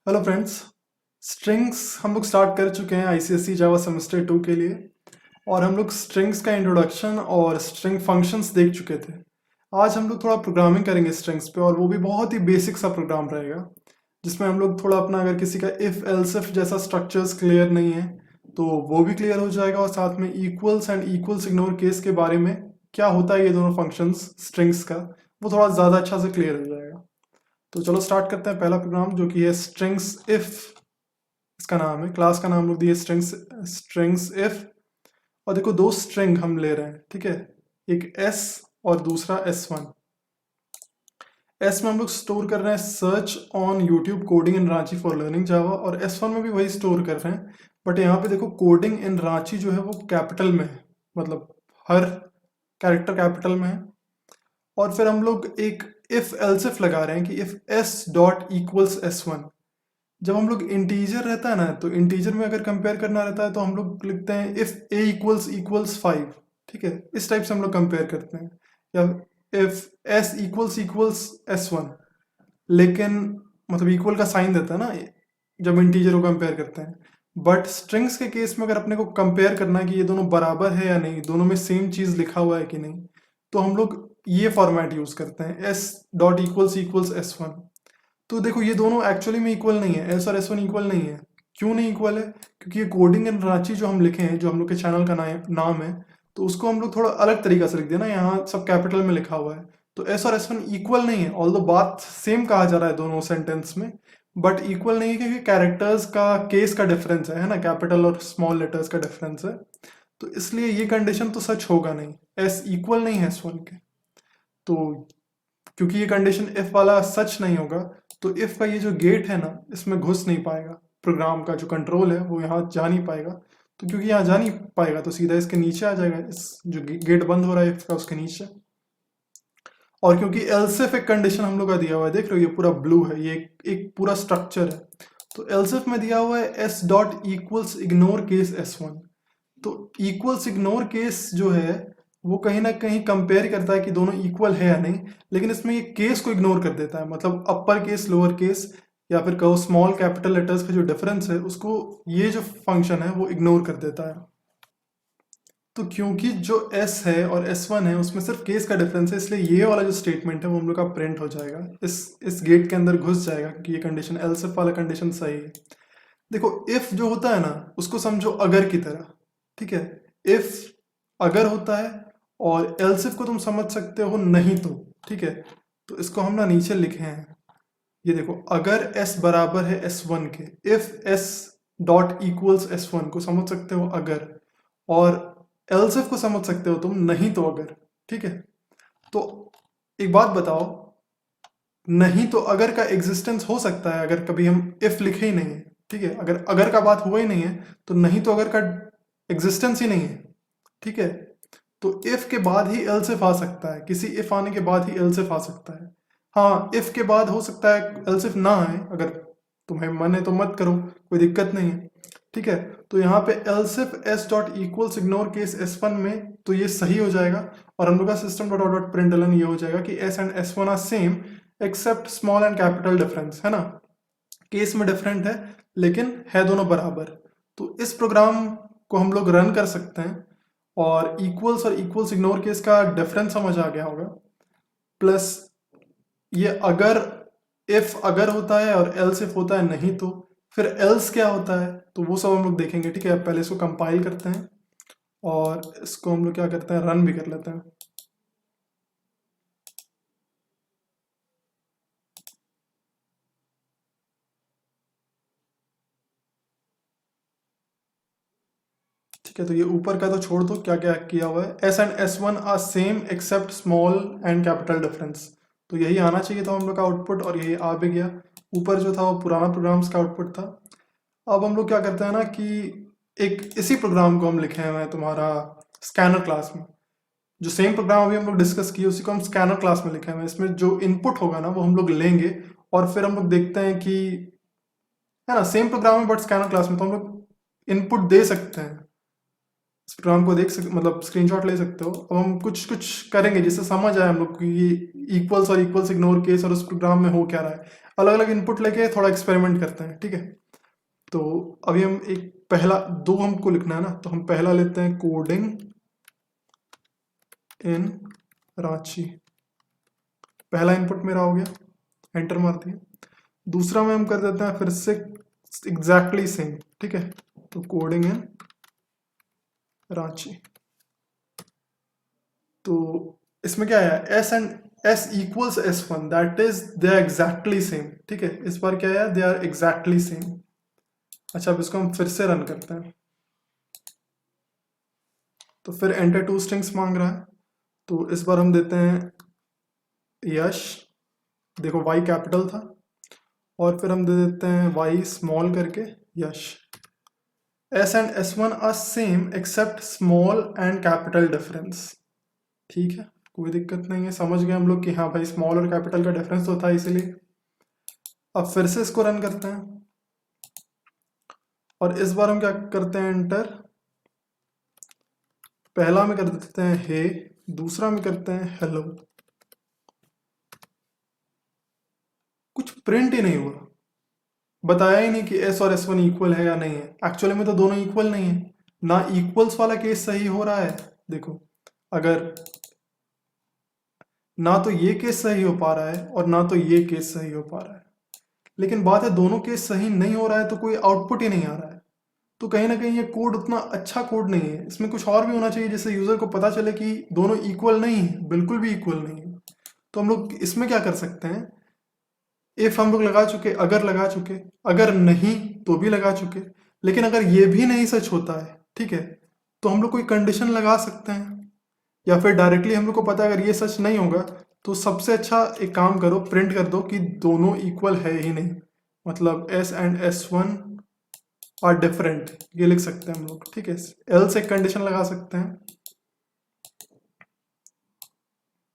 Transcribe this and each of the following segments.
Hello friends. Strings हम लोग start कर चुके हैं आईसीएसई जावा सेमेस्टर 2 के लिए। और हम लोग स्ट्रिंग्स का इंट्रोडक्शन और स्ट्रिंग फंक्शंस देख चुके थे। आज हम लोग थोड़ा प्रोग्रामिंग करेंगे स्ट्रिंग्स पे, और वो भी बहुत ही बेसिक सा प्रोग्राम रहेगा, जिसमें हम लोग थोड़ा अपना, अगर किसी का इफ एल्स इफ जैसा स्ट्रक्चर्स क्लियर नहीं है तो वो भी क्लियर हो जाएगा, और साथ में equals and equals ignore case के बारे में क्या होता है ये दोनों फंक्शंस स्ट्रिंग्स का, वो थोड़ा ज़्यादा अच्छा से क्लियर हो जाएगा। तो चलो स्टार्ट करते हैं पहला प्रोग्राम, जो कि है स्ट्रिंग्स इफ। इसका नाम है, क्लास का नाम लोग दिए स्ट्रिंग्स स्ट्रिंग्स इफ। और देखो दो स्ट्रिंग हम ले रहे हैं, ठीक है। एक एस और दूसरा S1। एस में हम लोग स्टोर कर रहे हैं search on YouTube coding in Ranchi for learning Java, और S1 में भी वही स्टोर कर रहे हैं। बट यहाँ पे देखो कोडिंग इन रांची जो है वो कैपिटल में है, मतलब हर कैरेक्टर कैपिटल में है। और फिर हम लोग एक इफ एल्सिफ लगा रहे हैं कि if S dot equals S1। जब हम लोग इंटीजर रहता है ना, तो इंटीजर में अगर कंपेयर करना रहता है तो हम लोग लिखते हैं इफ ए इक्वल्स इक्वल्स 5, ठीक है। इस टाइप से हम लोग कंपेयर करते हैं। या if S equals equals S1, लेकिन मतलब इक्वल का साइन देता है ना जब इंटीजर को कंपेयर करते हैं। बट स्ट्रिंग्स के केस में अगर अपने को कंपेयर करना है कि ये दोनों बराबर है या नहीं, दोनों में सेम चीज लिखा हुआ है कि नहीं, तो हम लोग ये फॉर्मेट यूज करते हैं, S dot equals equals S1। तो देखो ये दोनों एक्चुअली में इक्वल नहीं है, एस और S1 इक्वल नहीं है। क्यों नहीं इक्वल है? क्योंकि ये कोडिंग इन रांची जो हम लिखे हैं, जो हम लोग के चैनल का नाम है, तो उसको हम लोग थोड़ा अलग तरीका से लिख दिया ना, यहाँ सब कैपिटल में लिखा हुआ है। तो एस और S1 इक्वल नहीं है, ऑल्दो बात सेम कहा जा रहा है दोनों सेंटेंस में, बट इक्वल नहीं है क्योंकि कैरेक्टर्स का केस का डिफरेंस है ना, कैपिटल और स्मॉल लेटर्स का डिफरेंस है। तो इसलिए ये कंडीशन तो सच होगा नहीं, एस इक्वल नहीं है S1 के। तो क्योंकि ये कंडीशन इफ वाला सच नहीं होगा, तो इफ का ये जो गेट है ना, इसमें घुस नहीं पाएगा, प्रोग्राम का जो कंट्रोल है वो यहाँ जा नहीं पाएगा। तो क्योंकि यहाँ जा नहीं पाएगा तो सीधा इसके नीचे आ जाएगा, इस जो गेट बंद हो रहा है इफ का उसके नीचे। और क्योंकि एल्स इफ एक कंडीशन हम लोग का दिया हुआ है, देख रहे हो ये पूरा ब्लू है, ये एक पूरा स्ट्रक्चर है। तो एल्स इफ में दिया हुआ है S dot equals ignore case S1। तो इक्वल्स इग्नोर केस जो है वो कहीं ना कहीं कंपेयर करता है कि दोनों इक्वल है या नहीं, लेकिन इसमें ये केस को इग्नोर कर देता है, मतलब अपर केस लोअर केस या फिर कहो स्मॉल कैपिटल लेटर्स का जो डिफरेंस है उसको ये जो फंक्शन है वो इग्नोर कर देता है। तो क्योंकि जो S है और S1 है उसमें सिर्फ केस का डिफरेंस है, इसलिए ये वाला जो स्टेटमेंट है वो हम लोग का प्रिंट हो जाएगा, इस गेट के अंदर घुस जाएगा, क्योंकि ये कंडीशन एल्स इफ वाला कंडीशन सही है। देखो इफ जो होता है ना, उसको समझो अगर की तरह, ठीक है। इफ अगर होता है, और एल्स इफ को तुम समझ सकते हो नहीं तो, ठीक है। तो इसको हम ना नीचे लिखे हैं, ये देखो, अगर S बराबर है S1 के, if S dot equals S1 को समझ सकते हो अगर, और एल्स इफ को समझ सकते हो तुम नहीं तो अगर, ठीक है। तो एक बात बताओ, नहीं तो अगर का एग्जिस्टेंस हो सकता है अगर कभी हम इफ लिखे ही नहीं है, ठीक है। अगर का बात हुआ ही नहीं है तो नहीं तो अगर का एग्जिस्टेंस ही नहीं है, ठीक है। तो इफ के बाद ही एल्स इफ आ सकता है, किसी इफ आने के बाद ही एल्स इफ आ सकता है। हाँ, इफ के बाद हो सकता है एल्स इफ ना आए, अगर तुम्हें मन है तो मत करो, कोई दिक्कत नहीं है, ठीक है। तो यहाँ पे else if S dot equals ignore case S1 में तो ये सही हो जाएगा, और हम लोग का सिस्टम डॉट डॉट प्रिंटलन ये हो जाएगा कि S and S1 are same except small and capital difference, है ना। केस में डिफरेंट है लेकिन है दोनों बराबर। तो इस प्रोग्राम को हम लोग रन कर सकते हैं, और इक्वल्स इग्नोर केस का डिफरेंस समझ आ गया होगा। प्लस ये अगर, इफ अगर होता है और एल्स इफ होता है नहीं तो, फिर एल्स क्या होता है तो वो सब हम लोग देखेंगे, ठीक है। पहले इसको कंपाइल करते हैं और इसको हम लोग क्या करते हैं, रन भी कर लेते हैं। ठीक है, तो ये ऊपर का तो छोड़ दो, क्या क्या किया हुआ है, S and S1 are same except small and capital difference. तो यही आना चाहिए था हम लोग का आउटपुट, और यही आ भी गया। ऊपर जो था वो पुराना प्रोग्राम्स का आउटपुट था। अब हम लोग क्या करते हैं ना कि एक इसी प्रोग्राम को हम लिखे हैं तुम्हारा स्कैनर क्लास में, जो सेम प्रोग्राम अभी हम लोग डिस्कस किए उसी को हम स्कैनर क्लास में लिखे हैं। इसमें जो इनपुट होगा ना वो हम लोग लेंगे, और फिर हम लोग देखते हैं कि, है ना, सेम प्रोग्राम है बट स्कैनर क्लास में, तो हम लोग इनपुट दे सकते हैं। इस प्रोग्राम को देख सकते, मतलब स्क्रीनशॉट ले सकते हो। अब हम कुछ कुछ करेंगे जिससे समझ आए हम लोग कि ये इक्वल्स और इक्वल्स इग्नोर केस और उस प्रोग्राम में हो क्या रहा है। अलग अलग इनपुट लेके थोड़ा एक्सपेरिमेंट करते हैं, ठीक है। तो अभी हम एक पहला दो हमको लिखना है ना, तो हम पहला लेते हैं कोडिंग इन रांची। पहला इनपुट मेरा हो गया, एंटर मार दिया। दूसरा में हम कर देते हैं फिर से एग्जैक्टली सेम, ठीक है। तो कोडिंग इन रांची। तो इसमें क्या है, S and S equals S1, that is they are exactly same, ठीक है। इस बार क्या है, दे आर एग्जैक्टली सेम। अच्छा, अब इसको हम फिर से रन करते हैं। तो फिर एंटर टू स्ट्रिंग्स मांग रहा है, तो इस बार हम देते हैं यश। देखो वाई कैपिटल था, और फिर हम दे देते हैं वाई स्मॉल करके Yash. S and S1 are same except small and capital difference, ठीक है, कोई दिक्कत नहीं है। समझ गए हम लोग कि हाँ भाई स्मॉल और कैपिटल का डिफरेंस होता है, इसीलिए। अब फिर से इसको रन करते हैं, और इस बार हम क्या करते हैं, एंटर। पहला में कर देते हैं हे, दूसरा में करते हैं हेलो। कुछ प्रिंट ही नहीं हुआ, बताया ही नहीं कि S और S1 इक्वल है या नहीं है। एक्चुअली में तो दोनों इक्वल नहीं है ना, इक्वल्स वाला केस सही हो रहा है। देखो, अगर ना तो ये केस सही हो पा रहा है और ना तो ये केस सही हो पा रहा है, लेकिन बात है दोनों केस सही नहीं हो रहा है तो कोई आउटपुट ही नहीं आ रहा है। तो कहीं ना कहीं ये कोड उतना अच्छा कोड नहीं है, इसमें कुछ और भी होना चाहिए जिससे यूजर को पता चले कि दोनों इक्वल नहीं है, बिल्कुल भी इक्वल नहीं है। तो हम लोग इसमें क्या कर सकते हैं, इफ हम लोग लगा चुके, अगर लगा चुके, अगर नहीं तो भी लगा चुके, लेकिन अगर ये भी नहीं सच होता है, ठीक है, तो हम लोग कोई कंडीशन लगा सकते हैं, या फिर डायरेक्टली हम लोग को पता है अगर ये सच नहीं होगा तो सबसे अच्छा एक काम करो, प्रिंट कर दो कि दोनों इक्वल है ही नहीं, मतलब S and S1 are different, ये लिख सकते हैं हम लोग, ठीक है। एल्स एक कंडीशन लगा सकते हैं,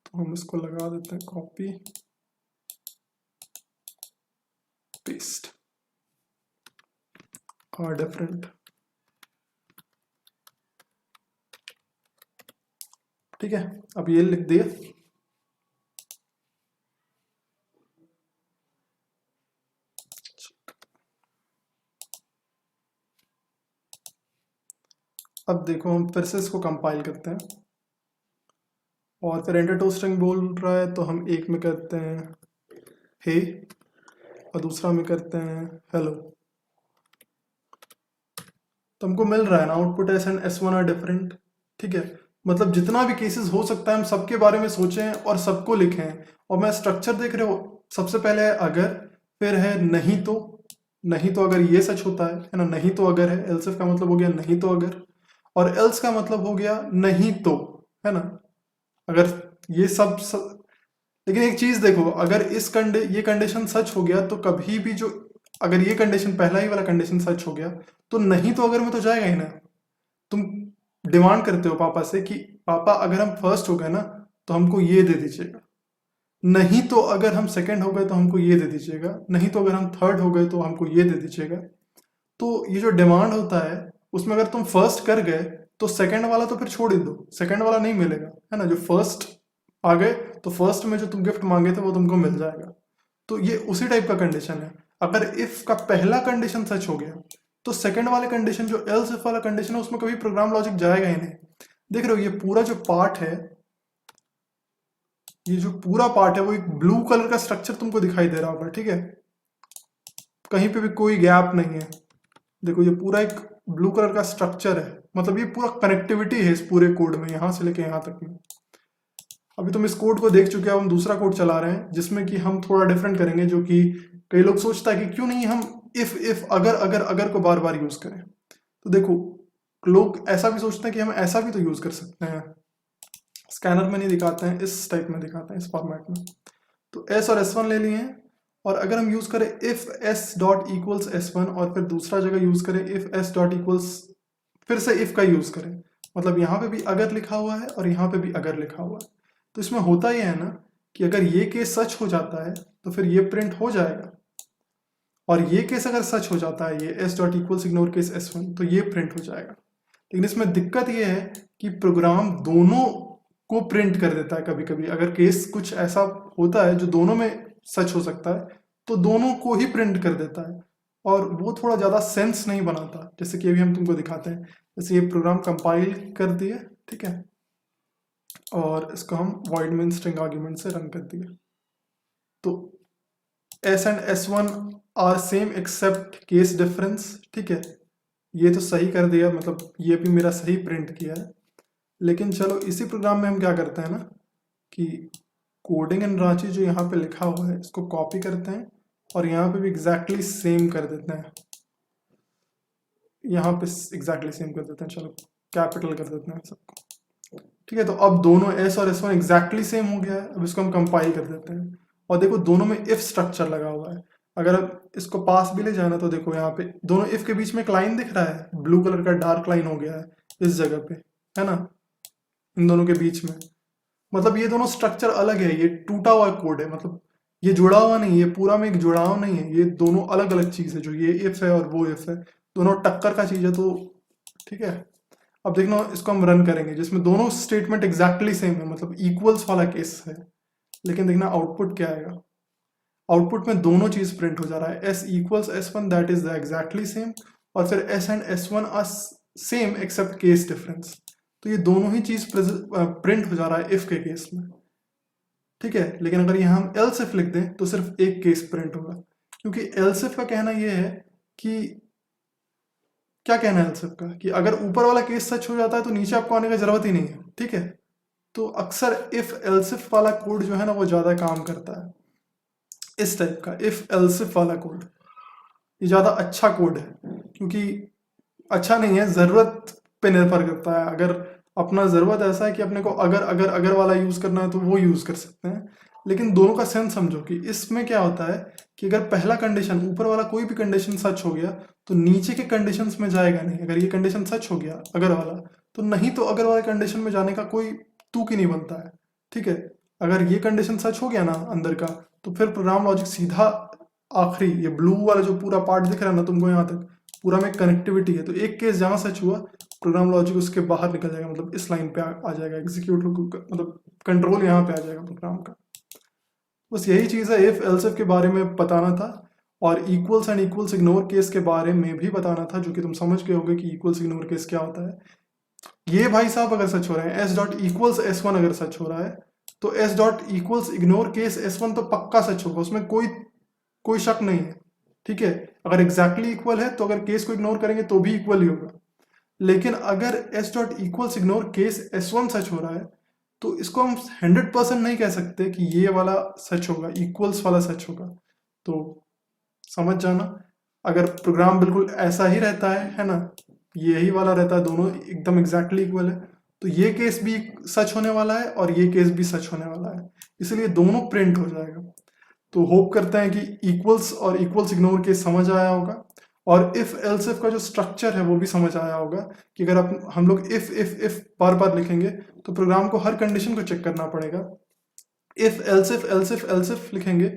तो हम इसको लगा देते हैं कॉपी पेस्ट, आर डिफरेंट, ठीक है। अब ये लिख दिया। अब देखो हम फिर से इसको कंपाइल करते हैं, और फिर एंटर टू स्ट्रिंग बोल रहा है तो हम एक में करते हैं हे और दूसरा में करते हैं हेलो। तो हमको मिल रहा है ना output S and S1 are different, ठीक है। मतलब जितना भी केसेस हो सकता है हम सबके बारे में सोचें और सबको लिखें। और मैं स्ट्रक्चर देख रहे हो, सबसे पहले है अगर, फिर है नहीं तो, नहीं तो अगर ये सच होता है ना, नहीं तो अगर है, एल्स इफ का मतलब हो गया नहीं तो अगर, और एल्स का मतलब हो गया नहीं तो, है ना। अगर ये लेकिन एक चीज देखो, अगर ये कंडीशन सच हो गया तो कभी भी जो, अगर ये कंडीशन पहला ही वाला कंडीशन सच हो गया तो नहीं तो अगर में तो जाएगा ही ना। तुम डिमांड करते हो पापा से कि पापा अगर हम फर्स्ट हो गए ना तो हमको ये दे दीजिएगा, नहीं तो अगर हम सेकंड हो गए तो हमको ये दे दीजिएगा, नहीं तो अगर हम थर्ड हो गए तो हमको ये दे दीजिएगा। तो ये जो डिमांड होता है उसमें अगर तुम फर्स्ट कर गए तो सेकंड वाला तो फिर छोड़ ही दो, सेकंड वाला नहीं मिलेगा, है ना। जो फर्स्ट आ गए तो फर्स्ट में जो तुम गिफ्ट मांगे थे वो तुमको मिल जाएगा। तो ये उसी टाइप का कंडीशन है। अगर इफ का पहला कंडीशन सच हो गया तो सेकंड वाले कंडीशन जो एल्स इफ वाला कंडीशन है उसमें कभी प्रोग्राम लॉजिक जाएगा ही नहीं। देख रहे हो ये पूरा जो पार्ट है, ये जो पूरा पार्ट है वो एक ब्लू कलर का स्ट्रक्चर तुमको दिखाई दे रहा होगा, ठीक है। कहीं पे भी कोई गैप नहीं है। देखो ये पूरा एक ब्लू कलर का स्ट्रक्चर है, मतलब ये पूरा कनेक्टिविटी है इस पूरे कोड में, यहां से लेके यहां तक में। अभी तुम इस कोड को देख चुके हो, हम दूसरा कोड चला रहे हैं जिसमें कि हम थोड़ा डिफरेंट करेंगे, जो कि कई लोग सोचता है कि क्यों नहीं हम इफ अगर को बार बार यूज करें। तो देखो लोग ऐसा भी सोचते हैं कि हम ऐसा भी तो यूज कर सकते हैं, स्कैनर में नहीं दिखाते हैं, इस टाइप में दिखाते हैं, इस फॉर्मेट में। तो S और S1 ले लिए हैं, और अगर हम यूज करें if S dot equals S1 और फिर दूसरा जगह यूज करें इफ S डॉट इक्वल्स, फिर से इफ का यूज करें, मतलब यहाँ पे भी अगर लिखा हुआ है और यहाँ पे भी अगर लिखा हुआ है। तो इसमें होता ही है ना कि अगर ये केस सच हो जाता है तो फिर ये प्रिंट हो जाएगा, और ये केस अगर सच हो जाता है, ये S dot equals ignore case S1, तो ये प्रिंट हो जाएगा। लेकिन इसमें दिक्कत ये है कि प्रोग्राम दोनों को प्रिंट कर देता है। कभी कभी अगर केस कुछ ऐसा होता है जो दोनों में सच हो सकता है तो दोनों को ही प्रिंट कर देता है और वो थोड़ा ज़्यादा सेंस नहीं बनाता। जैसे कि अभी हम तुमको दिखाते हैं, जैसे ये प्रोग्राम कंपाइल कर दिए, ठीक है, और इसको हम void main string आर्ग्यूमेंट से रन कर दिए, तो s and s1 are same except case difference, ठीक है, ये तो सही कर दिया, मतलब ये भी मेरा सही प्रिंट किया है। लेकिन चलो इसी प्रोग्राम में हम क्या करते हैं ना कि कोडिंग इन रांची जो यहाँ पे लिखा हुआ है इसको कॉपी करते हैं और यहाँ पे भी एग्जैक्टली सेम कर देते हैं, यहाँ पे एग्जैक्टली सेम कर देते हैं, चलो कैपिटल कर देते हैं सबको, ठीक है। तो अब दोनों s और s1 एग्जैक्टली सेम हो गया है। अब इसको हम कंपाइल कर देते हैं और देखो दोनों में इफ स्ट्रक्चर लगा हुआ है। अगर अब इसको पास भी ले जाना तो देखो यहाँ पे दोनों इफ के बीच में एक लाइन दिख रहा है, ब्लू कलर का डार्क लाइन हो गया है इस जगह पे, है ना, इन दोनों के बीच में। मतलब ये दोनों स्ट्रक्चर अलग है, ये टूटा हुआ कोड है, मतलब ये जुड़ा हुआ नहीं, ये पूरा में एक जुड़ाव नहीं है, ये दोनों अलग अलग चीज है, जो ये इफ है और वो इफ है, दोनों टक्कर का चीज है, तो ठीक है। अब देखना इसको हम रन करेंगे जिसमें दोनों स्टेटमेंट एग्जैक्टली सेम है, मतलब इक्वल्स वाला केस है, लेकिन देखना आउटपुट क्या आएगा। आउटपुट में दोनों चीज प्रिंट हो जा रहा है, s equals s1 that is the exactly same, और फिर s and s1 are same except case difference. तो ये दोनों ही चीज प्रिंट हो जा रहा है इफ के केस में, ठीक है। लेकिन अगर यहाँ हम एल्स इफ लिख दें तो सिर्फ एक केस प्रिंट होगा, क्योंकि एल्स इफ का कहना यह है कि क्या कहना है एल्स इफ का कि अगर ऊपर वाला केस सच हो जाता है तो नीचे आपको आने की जरूरत ही नहीं है, ठीक है। तो अक्सर इफ एल्स इफ वाला कोड जो है ना वो ज्यादा काम करता है, इस टाइप का इफ एल्स इफ वाला कोड ये ज्यादा अच्छा कोड है, क्योंकि अच्छा नहीं है, जरूरत पे निर्भर करता है। अगर अपना जरूरत ऐसा है कि अपने को अगर अगर अगर वाला यूज करना है तो वो यूज कर सकते हैं, लेकिन दोनों का सेंस समझो कि इसमें क्या होता है कि अगर पहला कंडीशन ऊपर वाला कोई भी कंडीशन सच हो गया तो नीचे के कंडीशंस में जाएगा नहीं। अगर ये कंडीशन सच हो गया अगर वाला, तो नहीं तो अगर वाले कंडीशन में जाने का कोई तुक ही नहीं बनता है, ठीक है। अगर ये कंडीशन सच हो गया ना अंदर का, तो फिर प्रोग्राम लॉजिक सीधा आखिरी ये ब्लू वाला जो पूरा पार्ट दिख रहा है ना तुमको यहाँ तक, पूरा में कनेक्टिविटी है, तो एक केस जहाँ सच हुआ प्रोग्राम लॉजिक उसके बाहर निकल जाएगा, मतलब इस लाइन पे आ जाएगा, एग्जीक्यूट मतलब कंट्रोल यहाँ पे आ जाएगा प्रोग्राम का। बस यही चीज़ है इफ एल्स इफ के बारे में बताना था, और equals and equals ignore case के बारे में भी बताना था, जो कि तुम समझ गए होगे कि इक्वल्स इग्नोर केस क्या होता है। ये भाई साहब अगर सच हो रहे हैं, एस डॉट इक्वल्स s1 अगर सच हो रहा है तो S dot equals ignore case s1 तो पक्का सच होगा, उसमें कोई शक नहीं है, ठीक है। अगर एग्जैक्टली इक्वल है तो अगर केस को इग्नोर करेंगे तो भी इक्वल ही होगा। लेकिन अगर S dot equals ignore case s1 सच हो रहा है तो इसको हम 100% नहीं कह सकते कि ये वाला सच होगा, इक्वल्स वाला सच होगा। तो समझ जाना, अगर प्रोग्राम बिल्कुल ऐसा ही रहता है ना, यही वाला रहता है, दोनों एकदम एग्जैक्टली इक्वल है, तो ये केस भी सच होने वाला है और ये केस भी सच होने वाला है, इसलिए दोनों प्रिंट हो जाएगा। तो होप करते हैं कि इक्वल्स और इक्वल्स इग्नोर केस समझ आया होगा, और इफ एल्स इफ का जो स्ट्रक्चर है वो भी समझ आया होगा कि अगर हम लोग इफ बार बार लिखेंगे तो प्रोग्राम को हर कंडीशन को चेक करना पड़ेगा। इफ एल्स इफ लिखेंगे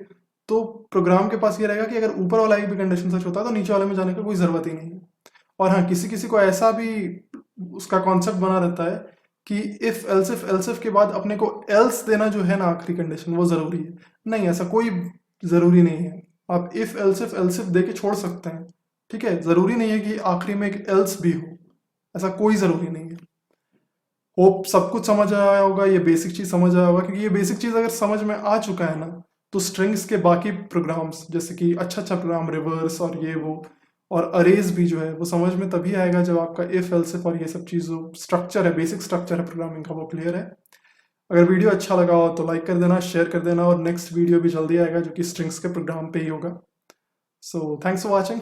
तो प्रोग्राम के पास ये रहेगा कि अगर ऊपर वाला एक भी कंडीशन सच होता है तो नीचे वाले में जाने की कोई जरूरत ही नहीं है। और हाँ, किसी किसी को ऐसा भी उसका कॉन्सेप्ट बना रहता है कि इफ एल्स इफ के बाद अपने को एल्स देना जो है ना आखिरी कंडीशन वो जरूरी है। नहीं, ऐसा कोई जरूरी नहीं है, आप इफ एल्स इफ दे के छोड़ सकते हैं, ठीक है। जरूरी नहीं है कि आखिरी में एक एल्स भी हो, ऐसा कोई जरूरी नहीं है। होप सब कुछ समझ आया होगा, ये बेसिक चीज समझ आया होगा, क्योंकि ये बेसिक चीज अगर समझ में आ चुका है ना तो स्ट्रिंग्स के बाकी प्रोग्राम्स जैसे कि अच्छा प्रोग्राम रिवर्स और ये वो और अरेज भी जो है वो समझ में तभी आएगा जब आपका इफ एल्स इफ और ये सब चीज़ जो स्ट्रक्चर है, बेसिक स्ट्रक्चर है प्रोग्रामिंग का, वो क्लियर है। अगर वीडियो अच्छा लगा हो तो लाइक कर देना, शेयर कर देना, और नेक्स्ट वीडियो भी जल्दी आएगा जो कि स्ट्रिंग्स के प्रोग्राम पे ही होगा। So thanks for watching.